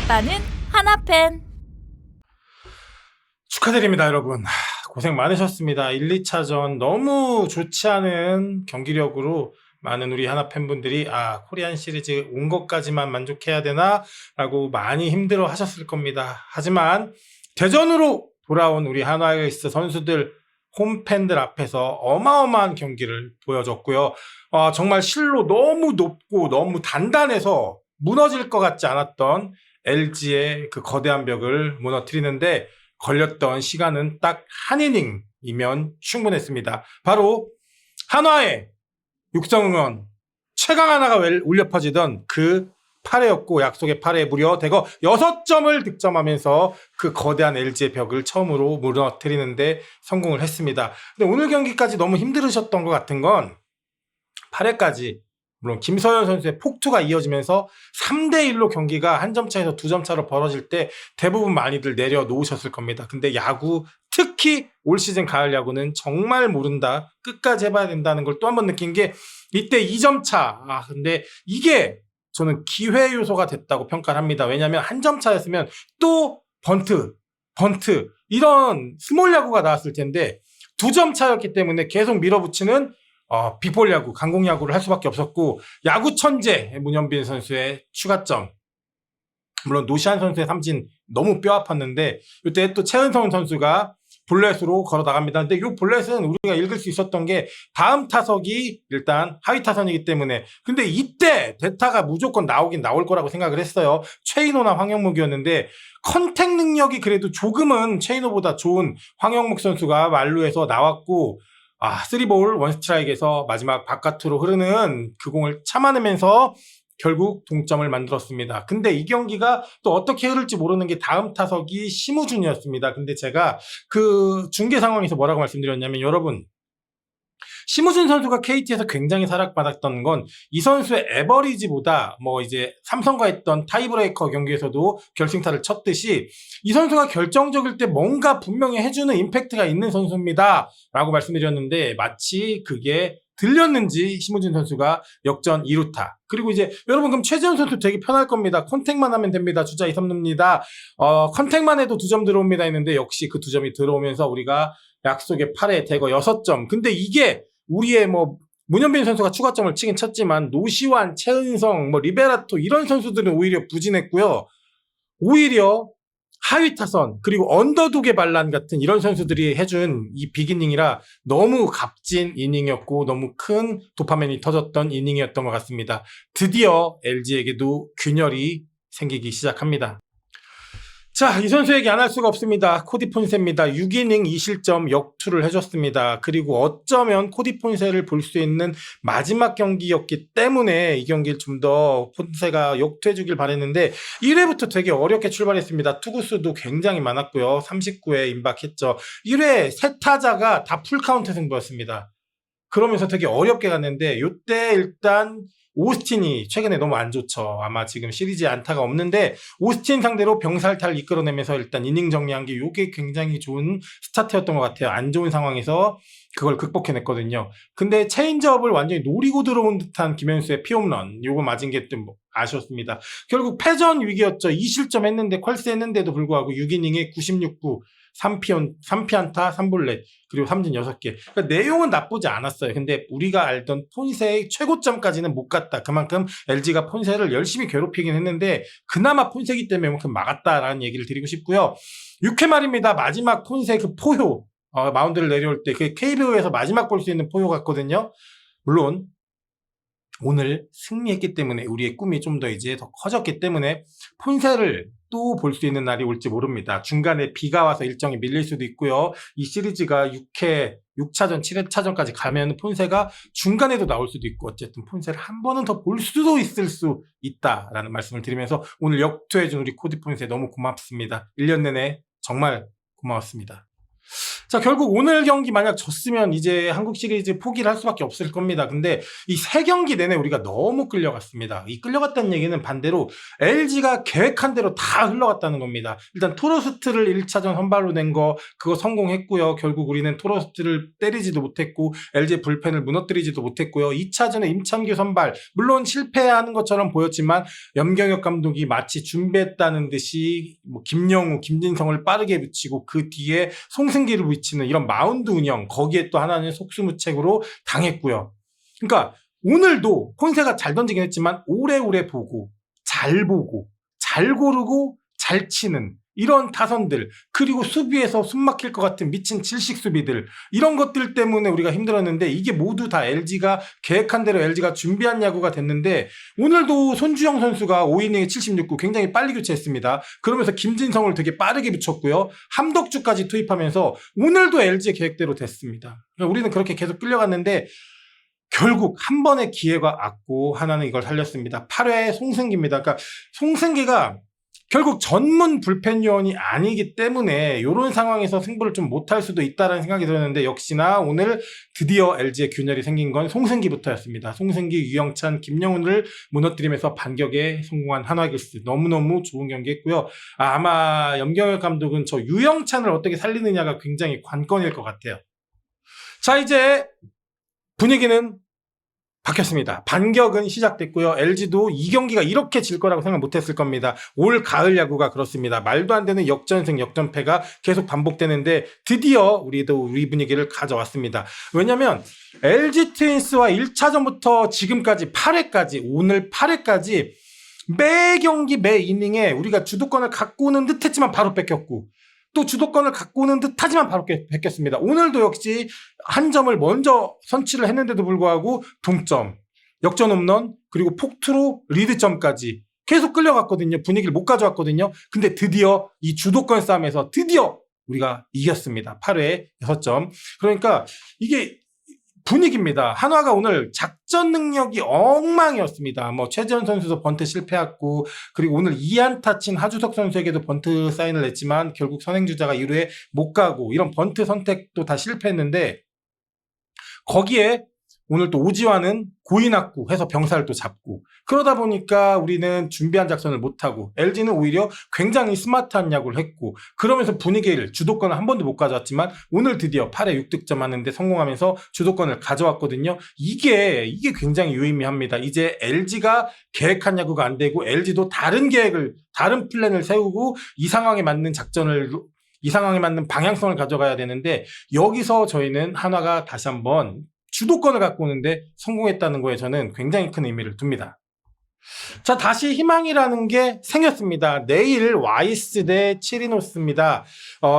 빠는 하나팬. 축하드립니다, 여러분. 고생 많으셨습니다. 1, 2차전 너무 좋지 않은 경기력으로 많은 우리 하나 팬분들이 코리안 시리즈 온 것까지만 만족해야 되나? 라고 많이 힘들어 하셨을 겁니다. 하지만 대전으로 돌아온 우리 하나이글스 선수들 홈팬들 앞에서 어마어마한 경기를 보여줬고요. 정말 실로 너무 높고 너무 단단해서 무너질 것 같지 않았던 LG의 그 거대한 벽을 무너뜨리는데 걸렸던 시간은 딱 한 이닝이면 충분했습니다. 바로 한화의 육성응원 최강 하나가 울려 퍼지던 그 8회였고 약속의 8회에 무려 대거 6점을 득점하면서 그 거대한 LG의 벽을 처음으로 무너뜨리는데 성공을 했습니다. 근데 오늘 경기까지 너무 힘들으셨던 것 같은 건 8회까지 물론 김서현 선수의 폭투가 이어지면서 3대1로 경기가 한 점 차에서 2점 차로 벌어질 때 대부분 많이들 내려놓으셨을 겁니다. 근데 야구, 특히 올 시즌 가을 야구는 정말 모른다. 끝까지 해봐야 된다는 걸 또 한 번 느낀 게 이때 2점 차. 근데 이게 저는 기회 요소가 됐다고 평가를 합니다. 왜냐하면 한 점 차였으면 또 번트 이런 스몰 야구가 나왔을 텐데 2점 차였기 때문에 계속 밀어붙이는 빅볼 야구, 강공 야구를 할 수밖에 없었고 야구 천재 문현빈 선수의 추가점, 물론 노시안 선수의 삼진 너무 뼈 아팠는데 이때 또 최은성 선수가 볼넷으로 걸어 나갑니다. 근데 이 볼넷은 우리가 읽을 수 있었던 게 다음 타석이 일단 하위 타선이기 때문에, 근데 이때 대타가 무조건 나오긴 나올 거라고 생각을 했어요. 최인호나 황영묵이었는데 컨택 능력이 그래도 조금은 최인호보다 좋은 황영묵 선수가 만루에서 나왔고 3볼 1스트라이크에서 마지막 바깥으로 흐르는 그 공을 참아내면서 결국 동점을 만들었습니다. 근데 이 경기가 또 어떻게 흐를지 모르는 게 다음 타석이 심우준이었습니다. 근데 제가 그 중계 상황에서 뭐라고 말씀드렸냐면, 여러분, 심우준 선수가 KT에서 굉장히 사랑받았던 건 이 선수의 에버리지보다 이제 삼성과 했던 타이브레이커 경기에서도 결승타를 쳤듯이 이 선수가 결정적일 때 뭔가 분명히 해주는 임팩트가 있는 선수입니다 라고 말씀드렸는데, 마치 그게 들렸는지 심우준 선수가 역전 2루타. 그리고 이제 여러분, 그럼 최지현 선수 되게 편할 겁니다. 컨택만 하면 됩니다. 주자 2-3루입니다. 컨택만 해도 2점 들어옵니다 했는데 역시 그 2점이 들어오면서 우리가 약속의 8회 대거 6점. 근데 이게 우리의 문현빈 선수가 추가점을 치긴 쳤지만 노시환, 최은성, 리베라토 이런 선수들은 오히려 부진했고요. 오히려 하위 타선 그리고 언더독의 반란 같은 이런 선수들이 해준 이 빅이닝이라 너무 값진 이닝이었고 너무 큰 도파민이 터졌던 이닝이었던 것 같습니다. 드디어 LG에게도 균열이 생기기 시작합니다. 자, 이 선수에게 안 할 수가 없습니다. 코디 폰세입니다. 6이닝 2실점 역투를 해줬습니다. 그리고 어쩌면 코디 폰세를 볼 수 있는 마지막 경기였기 때문에 이 경기를 좀 더 폰세가 역투해주길 바랬는데 1회부터 되게 어렵게 출발했습니다. 투구수도 굉장히 많았고요. 39회 임박했죠. 1회 세 타자가 다 풀카운트 승부였습니다. 그러면서 되게 어렵게 갔는데 이때 일단 오스틴이 최근에 너무 안 좋죠. 아마 지금 시리즈에 안타가 없는데 오스틴 상대로 병살타를 이끌어내면서 일단 이닝 정리한 게 이게 굉장히 좋은 스타트였던 것 같아요. 안 좋은 상황에서 그걸 극복해냈거든요. 근데 체인지업을 완전히 노리고 들어온 듯한 김현수의 피홈런, 요거 맞은 게 좀 아쉬웠습니다. 결국 패전 위기였죠. 2실점 했는데 퀄스 했는데도 불구하고 6이닝에 96구 3피안타 3볼넷 그리고 삼진 6개. 그러니까 내용은 나쁘지 않았어요. 근데 우리가 알던 폰세의 최고점까지는 못 갔다. 그만큼 LG가 폰세를 열심히 괴롭히긴 했는데 그나마 폰세기 때문에 그만큼 막았다라는 얘기를 드리고 싶고요. 6회 말입니다. 마지막 폰세 그 포효, 마운드를 내려올 때 그 KBO에서 마지막 볼 수 있는 포효 같거든요. 물론 오늘 승리했기 때문에 우리의 꿈이 좀 더 이제 더 커졌기 때문에 폰세를 또 볼 수 있는 날이 올지 모릅니다. 중간에 비가 와서 일정이 밀릴 수도 있고요. 이 시리즈가 6차전, 7회차전까지 가면 폰세가 중간에도 나올 수도 있고, 어쨌든 폰세를 한 번은 더 볼 수도 있을 수 있다라는 말씀을 드리면서 오늘 역투해준 우리 코디 폰세 너무 고맙습니다. 1년 내내 정말 고마웠습니다. 자, 결국 오늘 경기 만약 졌으면 이제 한국 시리즈 포기를 할 수밖에 없을 겁니다. 근데 이 세 경기 내내 우리가 너무 끌려갔습니다. 이 끌려갔다는 얘기는 반대로 LG가 계획한 대로 다 흘러갔다는 겁니다. 일단 토로스트를 1차전 선발로 낸 거 그거 성공했고요. 결국 우리는 토로스트를 때리지도 못했고 LG 불펜을 무너뜨리지도 못했고요. 2차전에 임창규 선발 물론 실패하는 것처럼 보였지만 염경엽 감독이 마치 준비했다는 듯이 뭐 김영우, 김진성을 빠르게 붙이고 그 뒤에 송승기를 붙이는 이런 마운드 운영 거기에 또 하나는 속수무책으로 당했고요. 그러니까 오늘도 폰세가 잘 던지긴 했지만 오래오래 보고 잘 고르고 잘 치는 이런 타선들 그리고 수비에서 숨막힐 것 같은 미친 질식 수비들 이런 것들 때문에 우리가 힘들었는데 이게 모두 다 LG가 계획한 대로 LG가 준비한 야구가 됐는데 오늘도 손주영 선수가 5이닝에 76구 굉장히 빨리 교체했습니다. 그러면서 김진성을 되게 빠르게 붙였고요. 함덕주까지 투입하면서 오늘도 LG의 계획대로 됐습니다. 그러니까 우리는 그렇게 계속 끌려갔는데 결국 한 번의 기회가 왔고 하나는 이걸 살렸습니다. 8회 송승기입니다. 그러니까 송승기가 결국 전문 불펜 요원이 아니기 때문에 이런 상황에서 승부를 좀 못할 수도 있다는 생각이 들었는데 역시나 오늘 드디어 LG의 균열이 생긴 건 송승기부터였습니다. 송승기, 유영찬, 김영훈을 무너뜨리면서 반격에 성공한 한화이글스 너무너무 좋은 경기했고요. 아마 염경엽 감독은 저 유영찬을 어떻게 살리느냐가 굉장히 관건일 것 같아요. 자, 이제 분위기는 바뀌었습니다. 반격은 시작됐고요. LG도 이 경기가 이렇게 질 거라고 생각 못했을 겁니다. 올 가을 야구가 그렇습니다. 말도 안 되는 역전승, 역전패가 계속 반복되는데 드디어 우리도 우리 분위기를 가져왔습니다. 왜냐하면 LG 트윈스와 1차전부터 지금까지 8회까지 오늘 8회까지 매 경기 매 이닝에 우리가 주도권을 갖고 오는 듯했지만 바로 뺏겼고 또 주도권을 갖고 오는 듯하지만 바로 뺏겼습니다. 오늘도 역시 한 점을 먼저 선취를 했는데도 불구하고 동점, 역전 홈런, 그리고 폭투로 리드점까지 계속 끌려갔거든요. 분위기를 못 가져왔거든요. 근데 드디어 이 주도권 싸움에서 드디어 우리가 이겼습니다. 8회에 6점. 그러니까 이게 분위기입니다. 한화가 오늘 작전 능력이 엉망이었습니다. 뭐 최재현 선수도 번트 실패했고 그리고 오늘 2안타 친 하주석 선수에게도 번트 사인을 냈지만 결국 선행주자가 2루에 못 가고 이런 번트 선택도 다 실패했는데 거기에 오늘 또 오지환은 고인학구 해서 병사를 또 잡고 그러다 보니까 우리는 준비한 작전을 못하고 LG는 오히려 굉장히 스마트한 야구를 했고 그러면서 분위기를 주도권을 한 번도 못 가져왔지만 오늘 드디어 8회 6득점 하는데 성공하면서 주도권을 가져왔거든요. 이게 굉장히 유의미합니다. 이제 LG가 계획한 야구가 안 되고 LG도 다른 플랜을 세우고 이 상황에 맞는 방향성을 가져가야 되는데 여기서 저희는 한화가 다시 한번 주도권을 갖고 오는데 성공했다는 거에 저는 굉장히 큰 의미를 둡니다. 자, 다시 희망이라는 게 생겼습니다. 내일 와이스 대 치리노스입니다.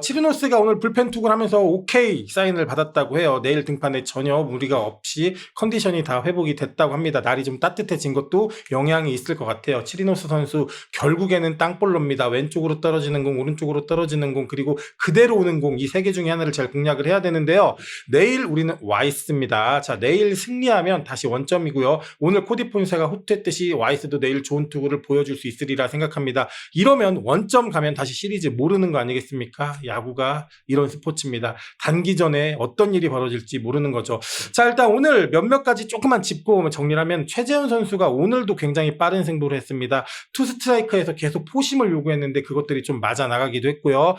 치리노스가 오늘 불펜 투구를 하면서 오케이 사인을 받았다고 해요. 내일 등판에 전혀 무리가 없이 컨디션이 다 회복이 됐다고 합니다. 날이 좀 따뜻해진 것도 영향이 있을 것 같아요. 치리노스 선수 결국에는 땅볼로입니다. 왼쪽으로 떨어지는 공, 오른쪽으로 떨어지는 공, 그리고 그대로 오는 공, 이 세 개 중에 하나를 잘 공략을 해야 되는데요. 내일 우리는 와이스입니다. 자, 내일 승리하면 다시 원점이고요. 오늘 코디 폰세가 호투했듯이 와이스도 내일 좋은 투구를 보여줄 수 있으리라 생각합니다. 이러면 원점 가면 다시 시리즈 모르는 거 아니겠습니까? 야구가 이런 스포츠입니다. 단기전에 어떤 일이 벌어질지 모르는 거죠. 자, 일단 오늘 몇몇 가지 조금만 짚고 정리하면 최재현 선수가 오늘도 굉장히 빠른 승부를 했습니다. 투 스트라이크에서 계속 포심을 요구했는데 그것들이 좀 맞아 나가기도 했고요.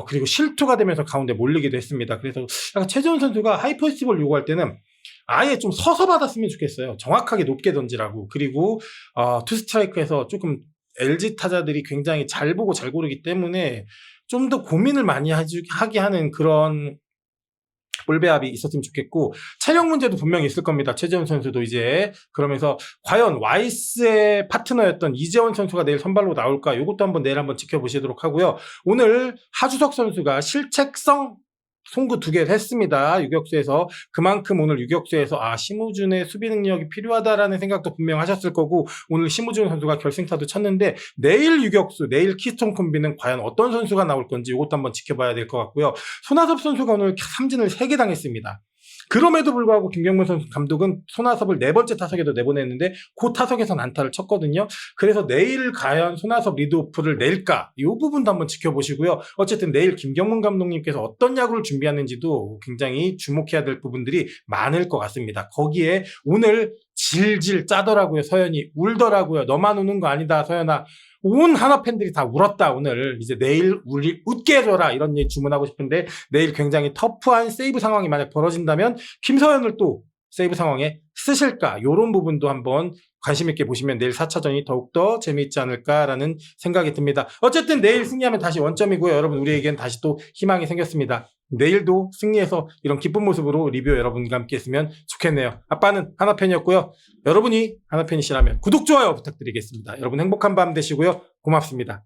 그리고 실투가 되면서 가운데 몰리기도 했습니다. 그래서 약간 최재현 선수가 하이퍼스티볼 요구할 때는 아예 좀 서서 받았으면 좋겠어요. 정확하게 높게 던지라고. 그리고 투 스트라이크에서 조금 LG 타자들이 굉장히 잘 보고 잘 고르기 때문에 좀 더 고민을 많이 하게 하는 그런 볼배합이 있었으면 좋겠고 체력 문제도 분명히 있을 겁니다. 최재훈 선수도 이제 그러면서 과연 와이스의 파트너였던 이재원 선수가 내일 선발로 나올까 이것도 내일 한번 지켜보시도록 하고요. 오늘 하주석 선수가 실책성 송구 2개를 했습니다. 유격수에서. 그만큼 오늘 유격수에서 심우준의 수비 능력이 필요하다라는 생각도 분명 하셨을 거고 오늘 심우준 선수가 결승타도 쳤는데 내일 유격수, 내일 키스톤 콤비는 과연 어떤 선수가 나올 건지 이것도 한번 지켜봐야 될 것 같고요. 손아섭 선수가 오늘 삼진을 3개 당했습니다. 그럼에도 불구하고 김경문 선수 감독은 손아섭을 네 번째 타석에도 내보냈는데 그 타석에선 안타를 쳤거든요. 그래서 내일 과연 손아섭 리드오프를 낼까? 이 부분도 한번 지켜보시고요. 어쨌든 내일 김경문 감독님께서 어떤 야구를 준비하는지도 굉장히 주목해야 될 부분들이 많을 것 같습니다. 거기에 오늘 질질 짜더라고요. 서현이 울더라고요. 너만 우는 거 아니다, 서현아. 온 하나 팬들이 다 울었다. 오늘 이제 내일 우리 웃게 해줘라 이런 얘기 주문하고 싶은데 내일 굉장히 터프한 세이브 상황이 만약 벌어진다면 김서현을 또 세이브 상황에 쓰실까? 이런 부분도 한번 관심 있게 보시면 내일 4차전이 더욱더 재미있지 않을까라는 생각이 듭니다. 어쨌든 내일 승리하면 다시 원점이고요. 여러분 우리에겐 다시 또 희망이 생겼습니다. 내일도 승리해서 이런 기쁜 모습으로 리뷰 여러분과 함께 했으면 좋겠네요. 아빠는 하나팬이었고요. 여러분이 하나팬이시라면 구독, 좋아요 부탁드리겠습니다. 여러분 행복한 밤 되시고요. 고맙습니다.